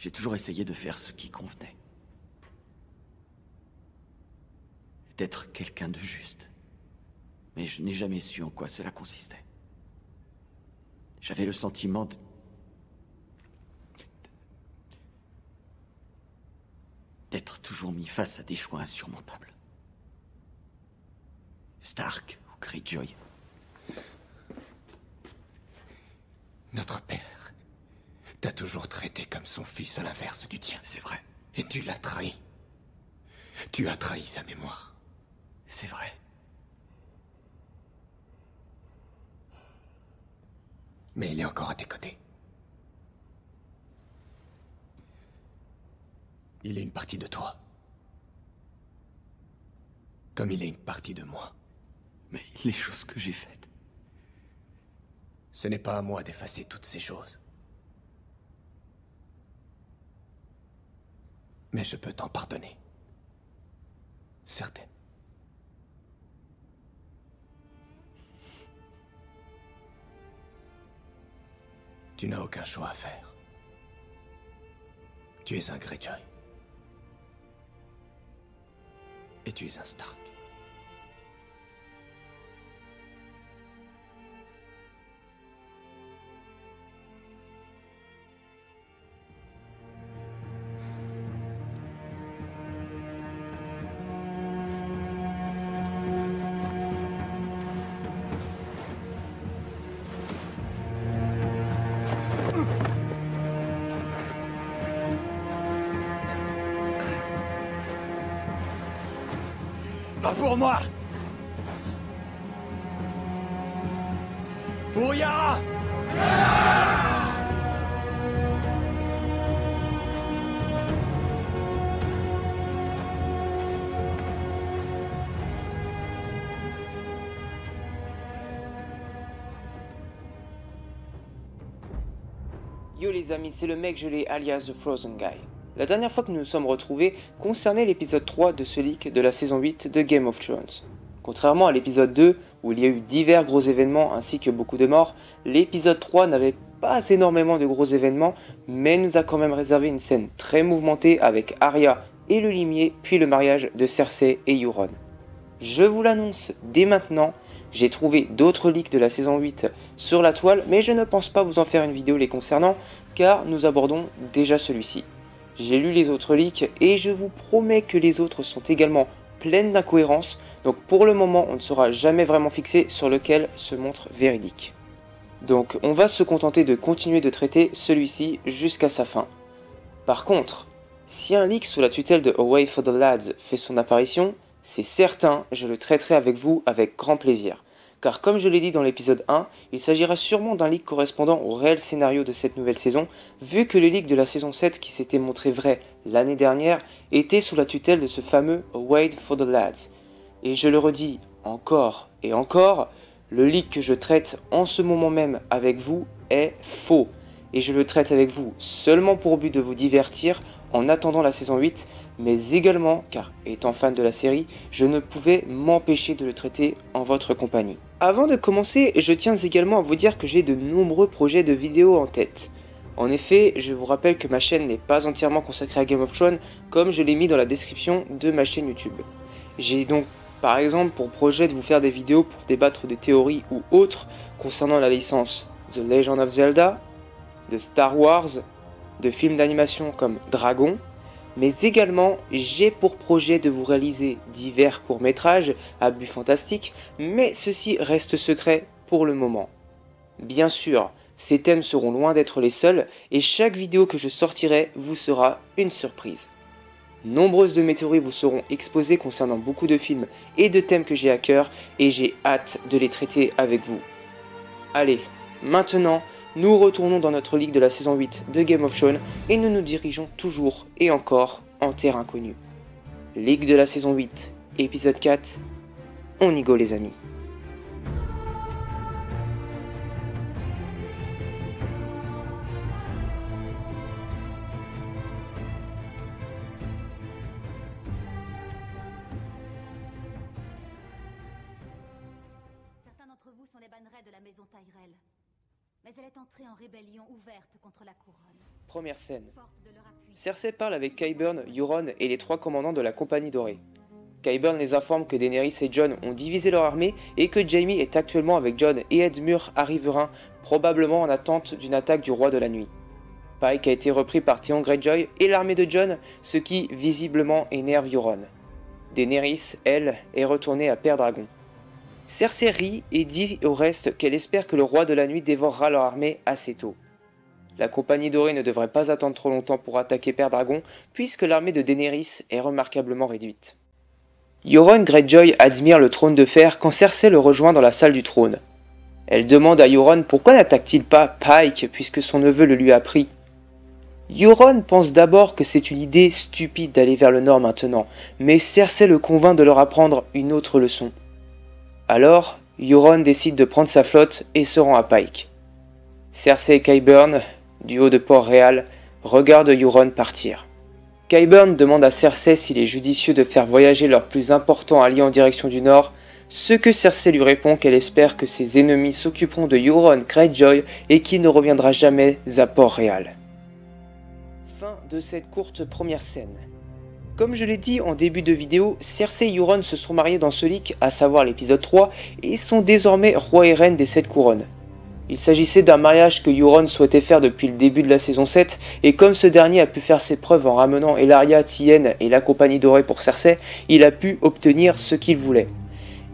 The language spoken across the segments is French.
J'ai toujours essayé de faire ce qui convenait. D'être quelqu'un de juste. Mais je n'ai jamais su en quoi cela consistait. J'avais le sentiment d'être toujours mis face à des choix insurmontables. Stark ou Greyjoy. Notre père t'a toujours traité comme son fils à l'inverse du tien. C'est vrai. Et tu l'as trahi. Tu as trahi sa mémoire. C'est vrai. Mais il est encore à tes côtés. Il est une partie de toi. Comme il est une partie de moi. Mais les choses que j'ai faites... Ce n'est pas à moi d'effacer toutes ces choses. Mais je peux t'en pardonner. Certaines. Tu n'as aucun choix à faire. Tu es un Greyjoy. Et tu es un Stark. Pas pour moi! Pour Yara! Yo les amis, c'est le mec gelé alias The Frozen Guy. La dernière fois que nous nous sommes retrouvés concernait l'épisode 3 de ce leak de la saison 8 de Game of Thrones. Contrairement à l'épisode 2, où il y a eu divers gros événements ainsi que beaucoup de morts, l'épisode 3 n'avait pas énormément de gros événements, mais nous a quand même réservé une scène très mouvementée avec Arya et le limier, puis le mariage de Cersei et Euron. Je vous l'annonce dès maintenant, j'ai trouvé d'autres leaks de la saison 8 sur la toile, mais je ne pense pas vous en faire une vidéo les concernant, car nous abordons déjà celui-ci. J'ai lu les autres leaks et je vous promets que les autres sont également pleines d'incohérences, donc pour le moment on ne sera jamais vraiment fixé sur lequel se montre véridique. Donc on va se contenter de continuer de traiter celui-ci jusqu'à sa fin. Par contre, si un leak sous la tutelle de A Way for the Lads fait son apparition, c'est certain, je le traiterai avec vous avec grand plaisir. Car comme je l'ai dit dans l'épisode 1, il s'agira sûrement d'un leak correspondant au réel scénario de cette nouvelle saison, vu que le leak de la saison 7 qui s'était montré vrai l'année dernière était sous la tutelle de ce fameux A Way for the Lads. Et je le redis encore et encore, le leak que je traite en ce moment même avec vous est faux. Et je le traite avec vous seulement pour but de vous divertir en attendant la saison 8, mais également, car étant fan de la série, je ne pouvais m'empêcher de le traiter en votre compagnie. Avant de commencer, je tiens également à vous dire que j'ai de nombreux projets de vidéos en tête. En effet, je vous rappelle que ma chaîne n'est pas entièrement consacrée à Game of Thrones, comme je l'ai mis dans la description de ma chaîne YouTube. J'ai donc par exemple pour projet de vous faire des vidéos pour débattre de théories ou autres concernant la licence The Legend of Zelda, de Star Wars, de films d'animation comme Dragon, mais également j'ai pour projet de vous réaliser divers courts-métrages à but fantastique, mais ceci reste secret pour le moment. Bien sûr, ces thèmes seront loin d'être les seuls et chaque vidéo que je sortirai vous sera une surprise. Nombreuses de mes théories vous seront exposées concernant beaucoup de films et de thèmes que j'ai à cœur et j'ai hâte de les traiter avec vous. Allez, maintenant, nous retournons dans notre ligue de la saison 8 de Game of Thrones et nous nous dirigeons toujours et encore en terre inconnue. Ligue de la saison 8, épisode 4, on y go les amis. Certains d'entre vous sont les bannerets de la maison Tyrell. Mais elle est entrée en rébellion ouverte contre la couronne. Première scène. Forte de leur appui. Cersei parle avec Qyburn, Euron et les 3 commandants de la Compagnie Dorée. Qyburn les informe que Daenerys et Jon ont divisé leur armée et que Jaime est actuellement avec Jon et Edmure à Riverrun, probablement en attente d'une attaque du Roi de la Nuit. Pike a été repris par Theon Greyjoy et l'armée de Jon, ce qui visiblement énerve Euron. Daenerys, elle, est retournée à Père-Dragon. Cersei rit et dit au reste qu'elle espère que le Roi de la Nuit dévorera leur armée assez tôt. La Compagnie Dorée ne devrait pas attendre trop longtemps pour attaquer Père-Dragon, puisque l'armée de Daenerys est remarquablement réduite. Euron Greyjoy admire le trône de fer quand Cersei le rejoint dans la salle du trône. Elle demande à Euron pourquoi n'attaque-t-il pas Pike puisque son neveu le lui a pris. Euron pense d'abord que c'est une idée stupide d'aller vers le nord maintenant, mais Cersei le convainc de leur apprendre une autre leçon. Alors, Euron décide de prendre sa flotte et se rend à Pike. Cersei et Qyburn, du haut de Port-Réal, regardent Euron partir. Qyburn demande à Cersei s'il est judicieux de faire voyager leurs plus importants alliés en direction du nord, ce que Cersei lui répond qu'elle espère que ses ennemis s'occuperont de Euron Greyjoy et qu'il ne reviendra jamais à Port-Réal. Fin de cette courte première scène. Comme je l'ai dit en début de vidéo, Cersei et Euron se sont mariés dans ce leak, à savoir l'épisode 3, et sont désormais roi et reine des 7 couronnes. Il s'agissait d'un mariage que Euron souhaitait faire depuis le début de la saison 7, et comme ce dernier a pu faire ses preuves en ramenant Ellaria, Tien et la Compagnie Dorée pour Cersei, il a pu obtenir ce qu'il voulait.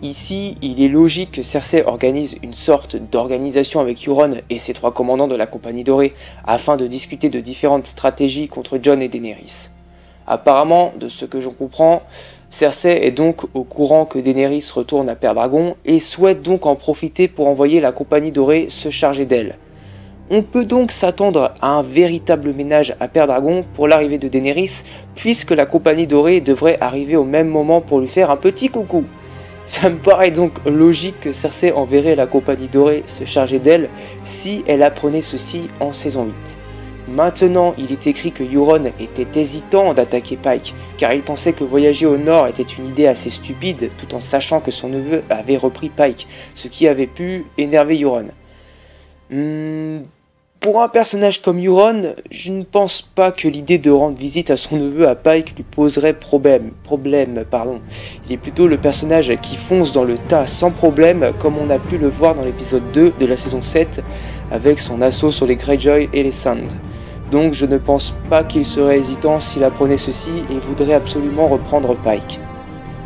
Ici, il est logique que Cersei organise une sorte d'organisation avec Euron et ses 3 commandants de la Compagnie Dorée, afin de discuter de différentes stratégies contre Jon et Daenerys. Apparemment, de ce que j'en comprends, Cersei est donc au courant que Daenerys retourne à Père-Dragon et souhaite donc en profiter pour envoyer la Compagnie Dorée se charger d'elle. On peut donc s'attendre à un véritable ménage à Père-Dragon pour l'arrivée de Daenerys, puisque la Compagnie Dorée devrait arriver au même moment pour lui faire un petit coucou. Ça me paraît donc logique que Cersei enverrait la Compagnie Dorée se charger d'elle si elle apprenait ceci en saison 8. Maintenant, il est écrit que Euron était hésitant d'attaquer Pike, car il pensait que voyager au nord était une idée assez stupide, tout en sachant que son neveu avait repris Pike, ce qui avait pu énerver Euron. Pour un personnage comme Euron, je ne pense pas que l'idée de rendre visite à son neveu à Pike lui poserait problème. Il est plutôt le personnage qui fonce dans le tas sans problème, comme on a pu le voir dans l'épisode 2 de la saison 7, avec son assaut sur les Greyjoy et les Sand. Donc je ne pense pas qu'il serait hésitant s'il apprenait ceci et voudrait absolument reprendre Pike.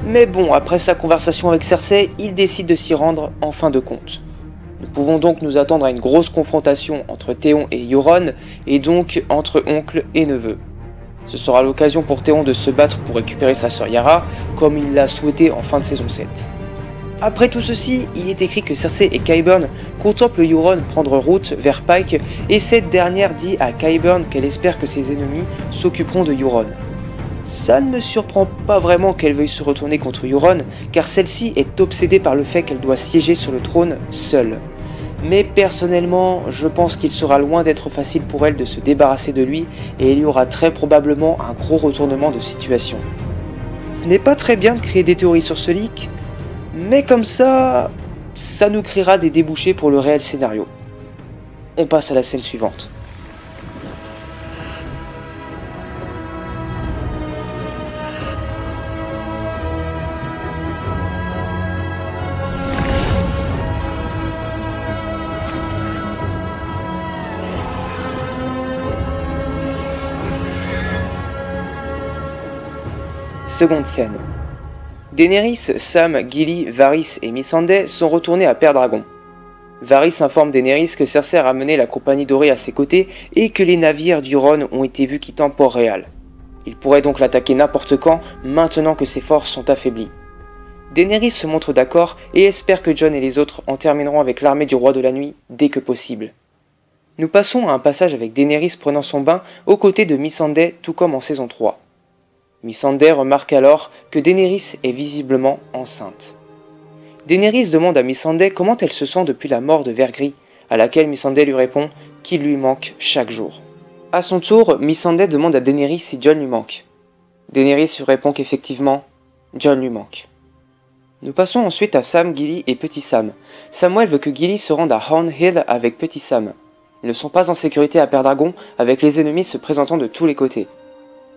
Mais bon, après sa conversation avec Cersei, il décide de s'y rendre en fin de compte. Nous pouvons donc nous attendre à une grosse confrontation entre Theon et Euron, et donc entre oncle et neveu. Ce sera l'occasion pour Theon de se battre pour récupérer sa sœur Yara, comme il l'a souhaité en fin de saison 7. Après tout ceci, il est écrit que Cersei et Qyburn contemplent Euron prendre route vers Pike, et cette dernière dit à Qyburn qu'elle espère que ses ennemis s'occuperont de Euron. Ça ne me surprend pas vraiment qu'elle veuille se retourner contre Euron, car celle-ci est obsédée par le fait qu'elle doit siéger sur le trône seule. Mais personnellement, je pense qu'il sera loin d'être facile pour elle de se débarrasser de lui, et il y aura très probablement un gros retournement de situation. Ce n'est pas très bien de créer des théories sur ce leak, mais comme ça nous créera des débouchés pour le réel scénario. On passe à la scène suivante. Seconde scène. Daenerys, Sam, Gilly, Varys et Missandei sont retournés à Père-Dragon. Varys informe Daenerys que Cersei a ramené la Compagnie Dorée à ses côtés et que les navires d'Euron ont été vus quittant Port-Réal. Il pourrait donc l'attaquer n'importe quand, maintenant que ses forces sont affaiblies. Daenerys se montre d'accord et espère que Jon et les autres en termineront avec l'armée du Roi de la Nuit dès que possible. Nous passons à un passage avec Daenerys prenant son bain aux côtés de Missandei, tout comme en saison 3. Missandei remarque alors que Daenerys est visiblement enceinte. Daenerys demande à Missandei comment elle se sent depuis la mort de Vergris, à laquelle Missandei lui répond qu'il lui manque chaque jour. A son tour, Missandei demande à Daenerys si Jon lui manque. Daenerys lui répond qu'effectivement, Jon lui manque. Nous passons ensuite à Sam, Gilly et Petit Sam. Samuel veut que Gilly se rende à Horn Hill avec Petit Sam. Ils ne sont pas en sécurité à Pendragon, avec les ennemis se présentant de tous les côtés.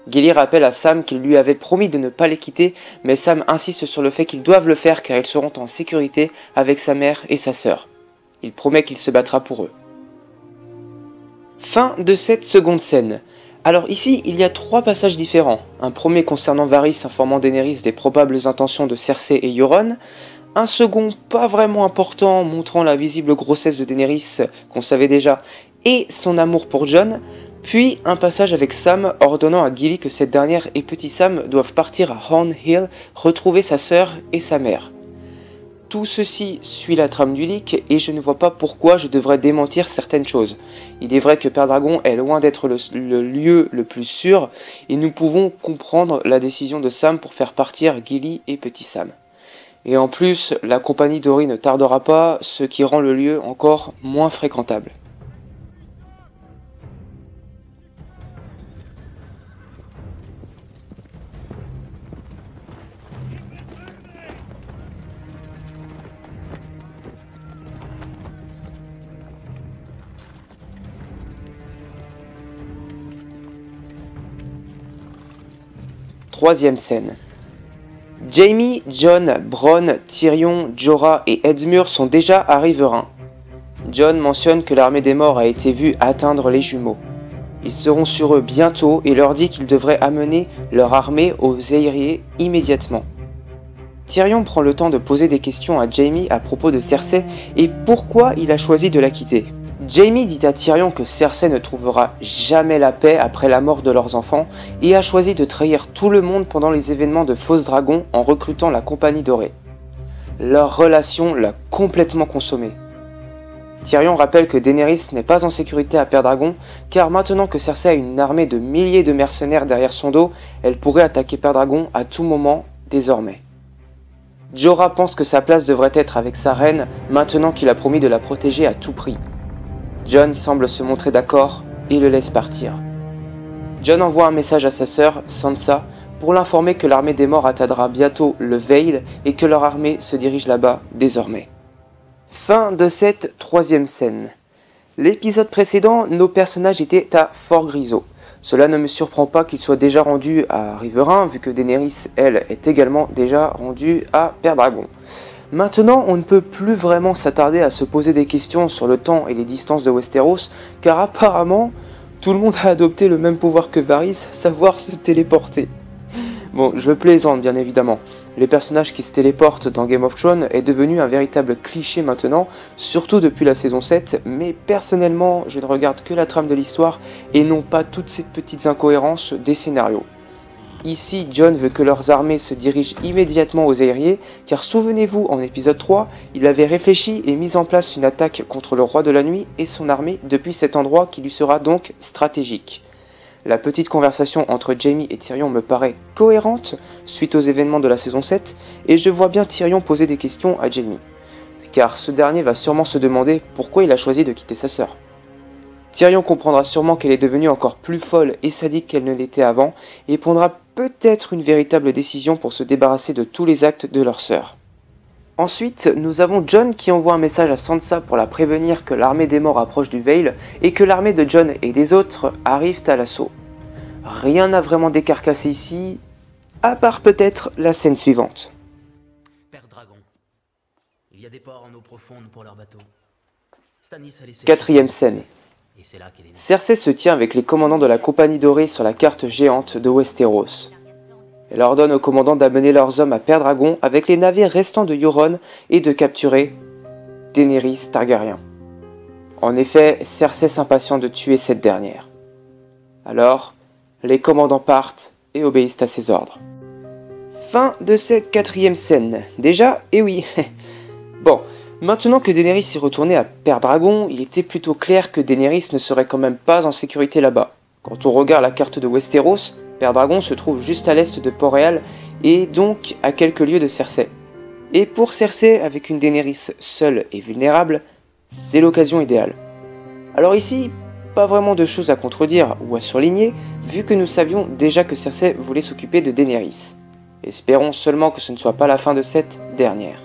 Gilly rappelle à Sam qu'il lui avait promis de ne pas les quitter, mais Sam insiste sur le fait qu'ils doivent le faire car ils seront en sécurité avec sa mère et sa sœur. Il promet qu'il se battra pour eux. Fin de cette seconde scène. Alors ici, il y a 3 passages différents. Un premier concernant Varys informant Daenerys des probables intentions de Cersei et Euron. Un second pas vraiment important montrant la visible grossesse de Daenerys qu'on savait déjà et son amour pour Jon. Puis un passage avec Sam ordonnant à Gilly que cette dernière et Petit Sam doivent partir à Horn Hill retrouver sa sœur et sa mère. Tout ceci suit la trame du leak et je ne vois pas pourquoi je devrais démentir certaines choses. Il est vrai que Pendragon est loin d'être le lieu le plus sûr et nous pouvons comprendre la décision de Sam pour faire partir Gilly et Petit Sam. Et en plus, la compagnie dorée ne tardera pas, ce qui rend le lieu encore moins fréquentable. Troisième scène. Jaime, Jon, Bronn, Tyrion, Jorah et Edmure sont déjà à Riverrun. Jon mentionne que l'armée des morts a été vue atteindre les jumeaux. Ils seront sur eux bientôt et leur dit qu'ils devraient amener leur armée aux Aériers immédiatement. Tyrion prend le temps de poser des questions à Jaime à propos de Cersei et pourquoi il a choisi de la quitter. Jaime dit à Tyrion que Cersei ne trouvera jamais la paix après la mort de leurs enfants et a choisi de trahir tout le monde pendant les événements de Fausse Dragon en recrutant la Compagnie Dorée. Leur relation l'a complètement consommée. Tyrion rappelle que Daenerys n'est pas en sécurité à Pendragon car maintenant que Cersei a une armée de milliers de mercenaires derrière son dos, elle pourrait attaquer Pendragon à tout moment désormais. Jorah pense que sa place devrait être avec sa reine maintenant qu'il a promis de la protéger à tout prix. Jon semble se montrer d'accord et le laisse partir. Jon envoie un message à sa sœur, Sansa, pour l'informer que l'armée des morts atteindra bientôt le Vale et que leur armée se dirige là-bas désormais. Fin de cette troisième scène. L'épisode précédent, nos personnages étaient à Fort Grisot. Cela ne me surprend pas qu'ils soient déjà rendus à Riverrun, vu que Daenerys, elle, est également déjà rendue à Pendragon. Maintenant, on ne peut plus vraiment s'attarder à se poser des questions sur le temps et les distances de Westeros, car apparemment, tout le monde a adopté le même pouvoir que Varys, savoir se téléporter. Bon, je plaisante bien évidemment. Les personnages qui se téléportent dans Game of Thrones est devenu un véritable cliché maintenant, surtout depuis la saison 7, mais personnellement, je ne regarde que la trame de l'histoire et non pas toutes ces petites incohérences des scénarios. Ici, Jon veut que leurs armées se dirigent immédiatement aux Aériers, car souvenez-vous, en épisode 3, il avait réfléchi et mis en place une attaque contre le Roi de la Nuit et son armée depuis cet endroit qui lui sera donc stratégique. La petite conversation entre Jaime et Tyrion me paraît cohérente suite aux événements de la saison 7, et je vois bien Tyrion poser des questions à Jaime, car ce dernier va sûrement se demander pourquoi il a choisi de quitter sa sœur. Tyrion comprendra sûrement qu'elle est devenue encore plus folle et sadique qu'elle ne l'était avant, et prendra peut-être une véritable décision pour se débarrasser de tous les actes de leur sœur. Ensuite, nous avons Jon qui envoie un message à Sansa pour la prévenir que l'armée des morts approche du Vale et que l'armée de Jon et des autres arrivent à l'assaut. Rien n'a vraiment décarcassé ici, à part peut-être la scène suivante. Père Dragon, il y a des ports en eau profonde pour leurs bateaux. Stannis a laissé... Quatrième scène. Et c'est là qu'elle est née. Cersei se tient avec les commandants de la Compagnie Dorée sur la carte géante de Westeros. Elle ordonne aux commandants d'amener leurs hommes à Pendragon avec les navires restants de Euron et de capturer Daenerys Targaryen. En effet, Cersei s'impatiente de tuer cette dernière. Alors, les commandants partent et obéissent à ses ordres. Fin de cette quatrième scène. Déjà, eh oui. Bon, maintenant que Daenerys est retournée à Pendragon, il était plutôt clair que Daenerys ne serait quand même pas en sécurité là-bas. Quand on regarde la carte de Westeros, Pendragon se trouve juste à l'est de Port-Réal et donc à quelques lieues de Cersei. Et pour Cersei, avec une Daenerys seule et vulnérable, c'est l'occasion idéale. Alors ici, pas vraiment de choses à contredire ou à surligner, vu que nous savions déjà que Cersei voulait s'occuper de Daenerys. Espérons seulement que ce ne soit pas la fin de cette dernière.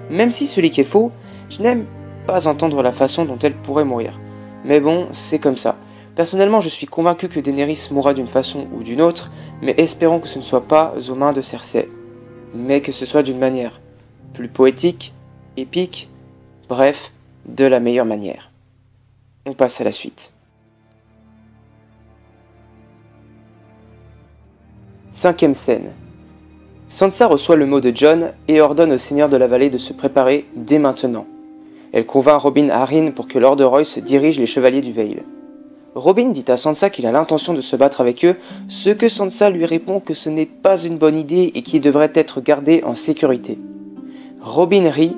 Même si ce leak est faux, je n'aime pas entendre la façon dont elle pourrait mourir. Mais bon, c'est comme ça. Personnellement, je suis convaincu que Daenerys mourra d'une façon ou d'une autre, mais espérons que ce ne soit pas aux mains de Cersei. Mais que ce soit d'une manière plus poétique, épique, bref, de la meilleure manière. On passe à la suite. 5e scène. Sansa reçoit le mot de Jon et ordonne au seigneur de la vallée de se préparer dès maintenant. Elle convainc Robin Arryn pour que Lord Royce dirige les chevaliers du Vale. Robin dit à Sansa qu'il a l'intention de se battre avec eux, ce que Sansa lui répond que ce n'est pas une bonne idée et qu'il devrait être gardé en sécurité. Robin rit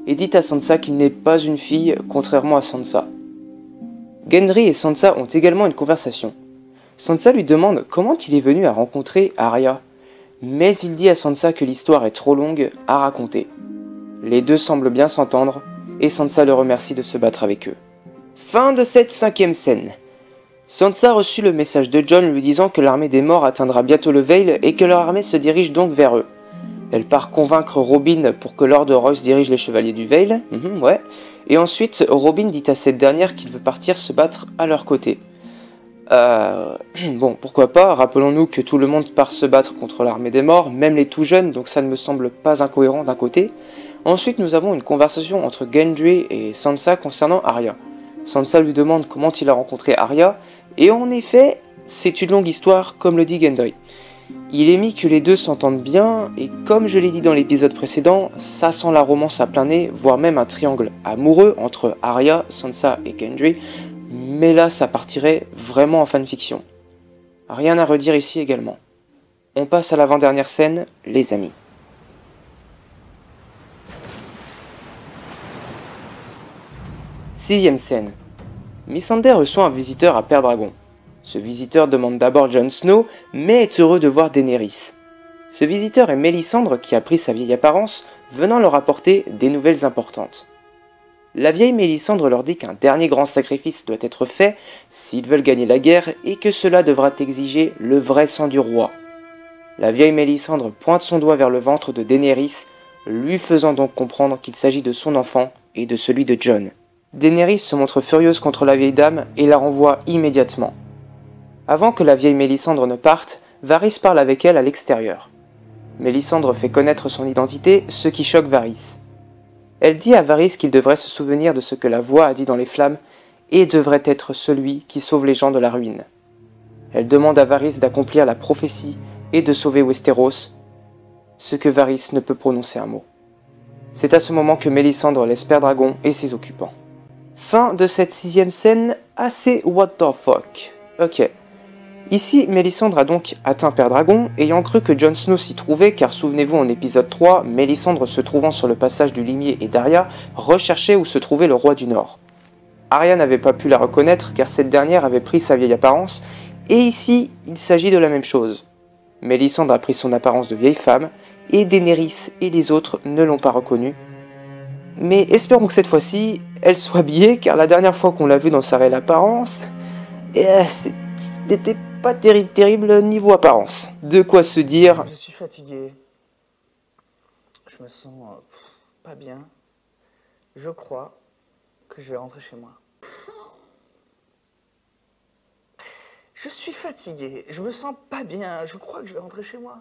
et dit à Sansa qu'il n'est pas une fille, contrairement à Sansa. Gendry et Sansa ont également une conversation. Sansa lui demande comment il est venu à rencontrer Arya, mais il dit à Sansa que l'histoire est trop longue à raconter. Les deux semblent bien s'entendre, et Sansa le remercie de se battre avec eux. Fin de cette 5e scène. Sansa reçut le message de Jon lui disant que l'armée des morts atteindra bientôt le Vale et que leur armée se dirige donc vers eux. Elle part convaincre Robin pour que Lord Royce dirige les chevaliers du Vale, ouais, et ensuite Robin dit à cette dernière qu'il veut partir se battre à leur côté. Bon, pourquoi pas, rappelons-nous que tout le monde part se battre contre l'armée des morts, même les tout jeunes, donc ça ne me semble pas incohérent d'un côté. Ensuite, nous avons une conversation entre Gendry et Sansa concernant Arya. Sansa lui demande comment il a rencontré Arya, et en effet, c'est une longue histoire, comme le dit Gendry. Il est mis que les deux s'entendent bien, et comme je l'ai dit dans l'épisode précédent, ça sent la romance à plein nez, voire même un triangle amoureux entre Arya, Sansa et Gendry, mais là ça partirait vraiment en fanfiction. Rien à redire ici également. On passe à l'avant-dernière scène, les amis. Sixième scène. Missandei reçoit un visiteur à Pendragon. Ce visiteur demande d'abord Jon Snow, mais est heureux de voir Daenerys. Ce visiteur est Mélisandre qui a pris sa vieille apparence, venant leur apporter des nouvelles importantes. La vieille Mélisandre leur dit qu'un dernier grand sacrifice doit être fait s'ils veulent gagner la guerre et que cela devra exiger le vrai sang du roi. La vieille Mélisandre pointe son doigt vers le ventre de Daenerys, lui faisant donc comprendre qu'il s'agit de son enfant et de celui de Jon. Daenerys se montre furieuse contre la vieille dame et la renvoie immédiatement. Avant que la vieille Mélisandre ne parte, Varys parle avec elle à l'extérieur. Mélisandre fait connaître son identité, ce qui choque Varys. Elle dit à Varys qu'il devrait se souvenir de ce que la voix a dit dans les flammes et devrait être celui qui sauve les gens de la ruine. Elle demande à Varys d'accomplir la prophétie et de sauver Westeros, ce que Varys ne peut prononcer un mot. C'est à ce moment que Mélisandre laisse Pendragon et ses occupants. Fin de cette 6e scène assez what the fuck. Ok. Ici, Mélisandre a donc atteint Pendragon, ayant cru que Jon Snow s'y trouvait, car souvenez-vous en épisode 3, Mélisandre se trouvant sur le passage du limier et d'Arya recherchait où se trouvait le roi du Nord. Arya n'avait pas pu la reconnaître car cette dernière avait pris sa vieille apparence, et ici, il s'agit de la même chose. Mélisandre a pris son apparence de vieille femme, et Daenerys et les autres ne l'ont pas reconnue. Mais espérons que cette fois-ci, elle soit habillée, car la dernière fois qu'on l'a vue dans sa réelle apparence, c'était pas terrible niveau apparence. De quoi se dire... Je suis fatigué. Je me sens pas bien. Je crois que je vais rentrer chez moi. Je suis fatigué. Je me sens pas bien. Je crois que je vais rentrer chez moi.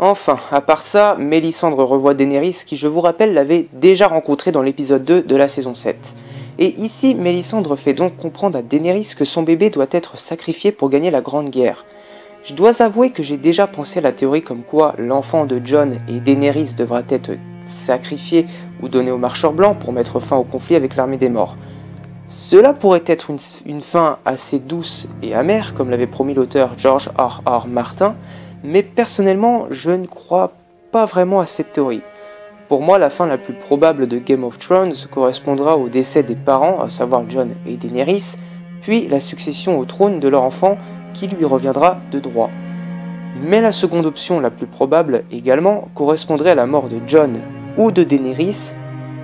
Enfin, à part ça, Mélisandre revoit Daenerys qui, je vous rappelle, l'avait déjà rencontrée dans l'épisode 2 de la saison 7. Et ici, Mélisandre fait donc comprendre à Daenerys que son bébé doit être sacrifié pour gagner la Grande Guerre. Je dois avouer que j'ai déjà pensé à la théorie comme quoi l'enfant de Jon et Daenerys devra être sacrifié ou donné aux marcheurs blancs pour mettre fin au conflit avec l'armée des morts. Cela pourrait être une fin assez douce et amère, comme l'avait promis l'auteur George R.R. Martin, mais personnellement, je ne crois pas vraiment à cette théorie. Pour moi, la fin la plus probable de Game of Thrones correspondra au décès des parents, à savoir Jon et Daenerys, puis la succession au trône de leur enfant qui lui reviendra de droit. Mais la seconde option la plus probable également correspondrait à la mort de Jon ou de Daenerys,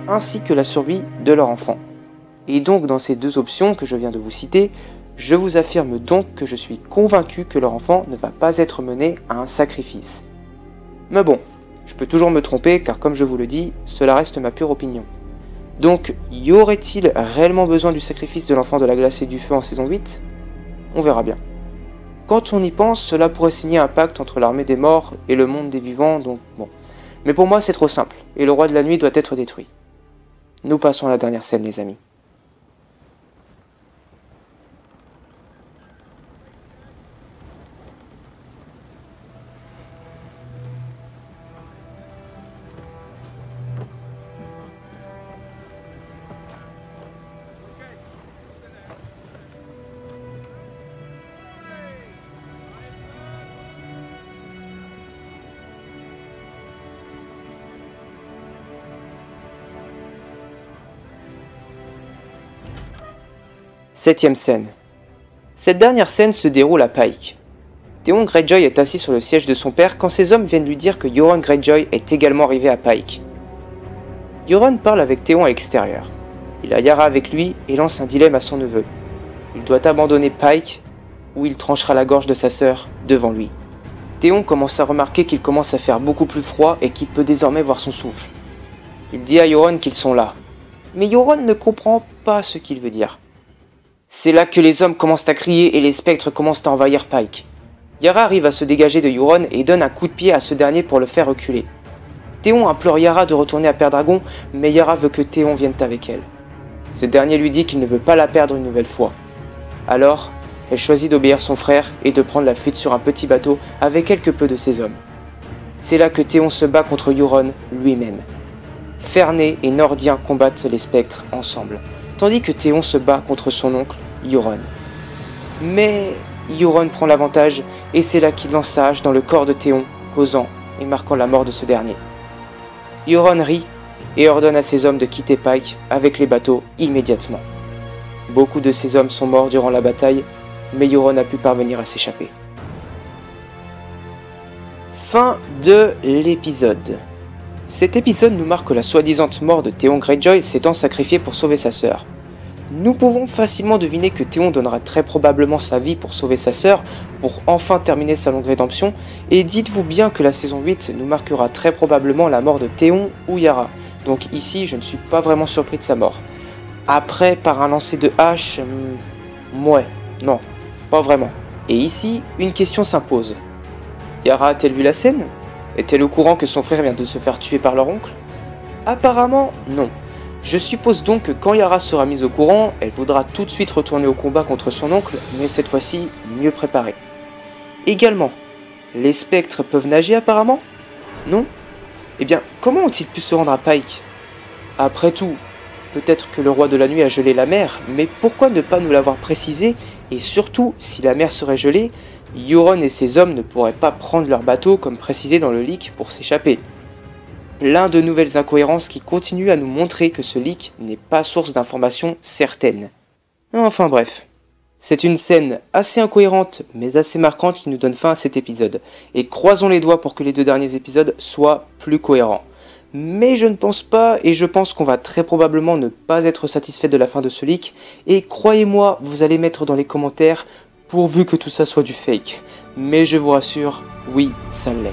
ainsi que la survie de leur enfant. Et donc dans ces deux options que je viens de vous citer, Je vous affirme donc que je suis convaincu que leur enfant ne va pas être mené à un sacrifice. Mais bon, je peux toujours me tromper car comme je vous le dis, cela reste ma pure opinion. Donc, y aurait-il réellement besoin du sacrifice de l'enfant de la glace et du feu en saison 8 ? On verra bien. Quand on y pense, cela pourrait signer un pacte entre l'armée des morts et le monde des vivants, donc bon. Mais pour moi, c'est trop simple, et le roi de la nuit doit être détruit. Nous passons à la dernière scène, les amis. Septième scène. Cette dernière scène se déroule à Pike. Theon Greyjoy est assis sur le siège de son père quand ses hommes viennent lui dire que Euron Greyjoy est également arrivé à Pike. Euron parle avec Theon à l'extérieur. Il a Yara avec lui et lance un dilemme à son neveu. Il doit abandonner Pike ou il tranchera la gorge de sa sœur devant lui. Theon commence à remarquer qu'il commence à faire beaucoup plus froid et qu'il peut désormais voir son souffle. Il dit à Euron qu'ils sont là. Mais Euron ne comprend pas ce qu'il veut dire. C'est là que les hommes commencent à crier et les spectres commencent à envahir Pike. Yara arrive à se dégager de Euron et donne un coup de pied à ce dernier pour le faire reculer. Theon implore Yara de retourner à Pendragon, mais Yara veut que Theon vienne avec elle. Ce dernier lui dit qu'il ne veut pas la perdre une nouvelle fois. Alors, elle choisit d'obéir son frère et de prendre la fuite sur un petit bateau avec quelque peu de ses hommes. C'est là que Theon se bat contre Euron lui-même. Ferné et Nordien combattent les spectres ensemble, tandis que Theon se bat contre son oncle, Euron. Mais Euron prend l'avantage et c'est là qu'il lance sa hache dans le corps de Theon, causant et marquant la mort de ce dernier. Euron rit et ordonne à ses hommes de quitter Pike avec les bateaux immédiatement. Beaucoup de ses hommes sont morts durant la bataille, mais Euron a pu parvenir à s'échapper. Fin de l'épisode. Cet épisode nous marque la soi-disant mort de Theon Greyjoy s'étant sacrifié pour sauver sa sœur. Nous pouvons facilement deviner que Theon donnera très probablement sa vie pour sauver sa sœur, pour enfin terminer sa longue rédemption, et dites-vous bien que la saison 8 nous marquera très probablement la mort de Theon ou Yara, donc ici je ne suis pas vraiment surpris de sa mort. Après, par un lancer de hache, ouais, non, pas vraiment. Et ici, une question s'impose. Yara a-t-elle vu la scène ? Est-elle au courant que son frère vient de se faire tuer par leur oncle ? Apparemment, non. Je suppose donc que quand Yara sera mise au courant, elle voudra tout de suite retourner au combat contre son oncle, mais cette fois-ci mieux préparée. Également, les spectres peuvent nager apparemment ? Non ? Eh bien, comment ont-ils pu se rendre à Pike ? Après tout, peut-être que le roi de la nuit a gelé la mer, mais pourquoi ne pas nous l'avoir précisé ? Et surtout, si la mer serait gelée, Euron et ses hommes ne pourraient pas prendre leur bateau comme précisé dans le leak pour s'échapper. Plein de nouvelles incohérences qui continuent à nous montrer que ce leak n'est pas source d'informations certaines. Enfin bref, c'est une scène assez incohérente mais assez marquante qui nous donne fin à cet épisode. Et croisons les doigts pour que les deux derniers épisodes soient plus cohérents. Mais je ne pense pas et je pense qu'on va très probablement ne pas être satisfait de la fin de ce leak. Et croyez-moi, vous allez mettre dans les commentaires pourvu que tout ça soit du fake. Mais je vous rassure, oui, ça l'est.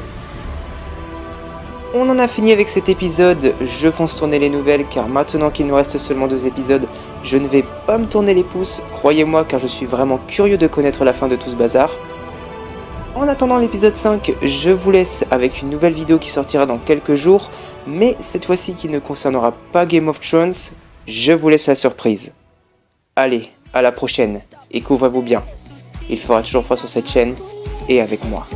On en a fini avec cet épisode, je fonce tourner les nouvelles car maintenant qu'il nous reste seulement 2 épisodes, je ne vais pas me tourner les pouces, croyez-moi car je suis vraiment curieux de connaître la fin de tout ce bazar. En attendant l'épisode 5, je vous laisse avec une nouvelle vidéo qui sortira dans quelques jours, mais cette fois-ci qui ne concernera pas Game of Thrones, je vous laisse la surprise. Allez, à la prochaine, et couvrez-vous bien. Il fera toujours froid sur cette chaîne, et avec moi.